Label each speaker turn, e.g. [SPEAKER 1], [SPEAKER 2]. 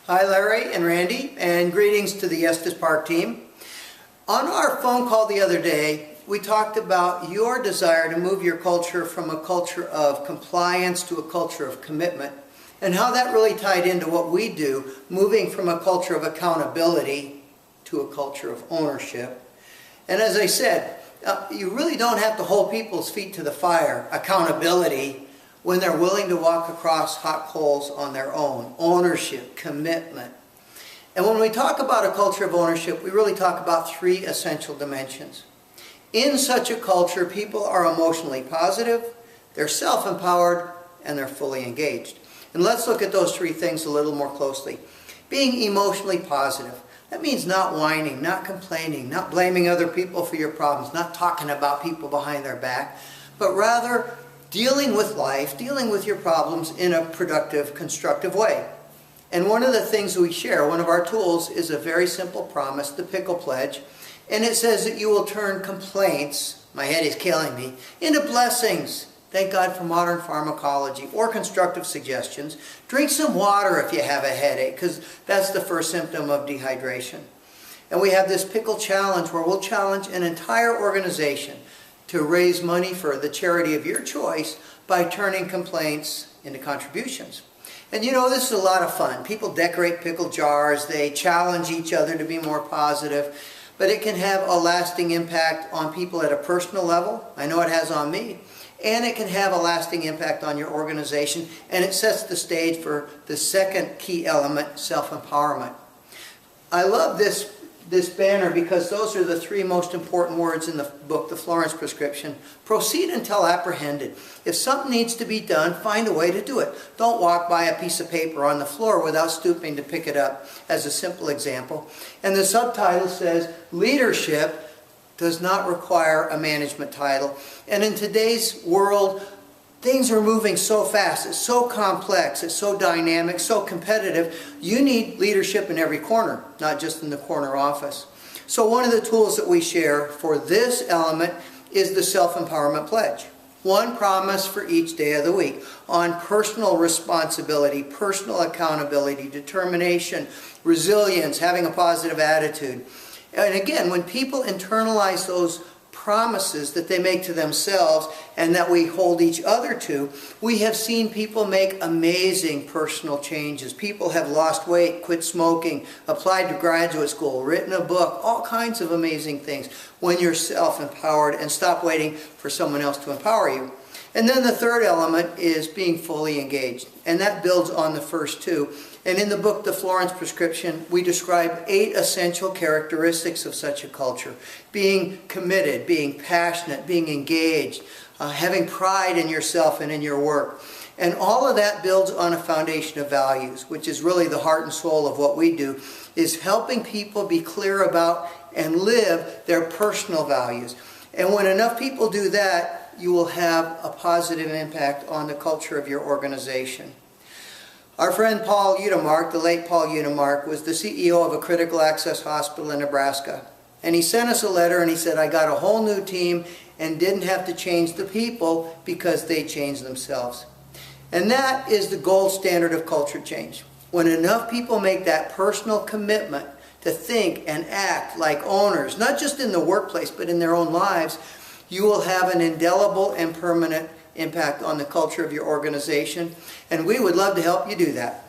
[SPEAKER 1] Hi Larry and Randy, and greetings to the Estes Park team. On our phone call the other day, we talked about your desire to move your culture from a culture of compliance to a culture of commitment, and how that really tied into what we do, moving from a culture of accountability to a culture of ownership. And as I said, you really don't have to hold people's feet to the fire, accountability, when they're willing to walk across hot coals on their own. Ownership, commitment. And when we talk about a culture of ownership, we really talk about three essential dimensions. In such a culture, people are emotionally positive, they're self-empowered, and they're fully engaged. And let's look at those three things a little more closely. Being emotionally positive. That means not whining, not complaining, not blaming other people for your problems, not talking about people behind their back, but rather dealing with life, dealing with your problems in a productive, constructive way. And one of the things we share, one of our tools, is a very simple promise, the Pickle Pledge. And it says that you will turn complaints, my head is killing me, into blessings. Thank God for modern pharmacology, or constructive suggestions. Drink some water if you have a headache, because that's the first symptom of dehydration. And we have this Pickle Challenge where we'll challenge an entire organization to raise money for the charity of your choice by turning complaints into contributions. And you know, this is a lot of fun. People decorate pickle jars, they challenge each other to be more positive, but it can have a lasting impact on people at a personal level. I know it has on me. And it can have a lasting impact on your organization, and it sets the stage for the second key element, self-empowerment. I love this banner because those are the three most important words in the book, The Florence Prescription. Proceed until apprehended. If something needs to be done, find a way to do it. Don't walk by a piece of paper on the floor without stooping to pick it up, as a simple example. And the subtitle says, Leadership does not require a management title. And in today's world, things are moving so fast, it's so complex, it's so dynamic, so competitive. You need leadership in every corner, not just in the corner office. So one of the tools that we share for this element is the Self-Empowerment Pledge. One promise for each day of the week on personal responsibility, personal accountability, determination, resilience, having a positive attitude. And again, when people internalize those promises that they make to themselves and that we hold each other to, we have seen people make amazing personal changes. People have lost weight, quit smoking, applied to graduate school, written a book, all kinds of amazing things when you're self-empowered and stop waiting for someone else to empower you. And then the third element is being fully engaged, and that builds on the first two. And in the book, The Florence Prescription, we describe 8 essential characteristics of such a culture. Being committed, being passionate, being engaged, having pride in yourself and in your work. And all of that builds on a foundation of values, which is really the heart and soul of what we do, is helping people be clear about and live their personal values. And when enough people do that, you will have a positive impact on the culture of your organization. Our friend Paul Udemark, the late Paul Udemark, was the CEO of a critical access hospital in Nebraska. And he sent us a letter and he said, I got a whole new team and didn't have to change the people because they changed themselves. And that is the gold standard of culture change. When enough people make that personal commitment to think and act like owners, not just in the workplace, but in their own lives, you will have an indelible and permanent impact on the culture of your organization. And we would love to help you do that.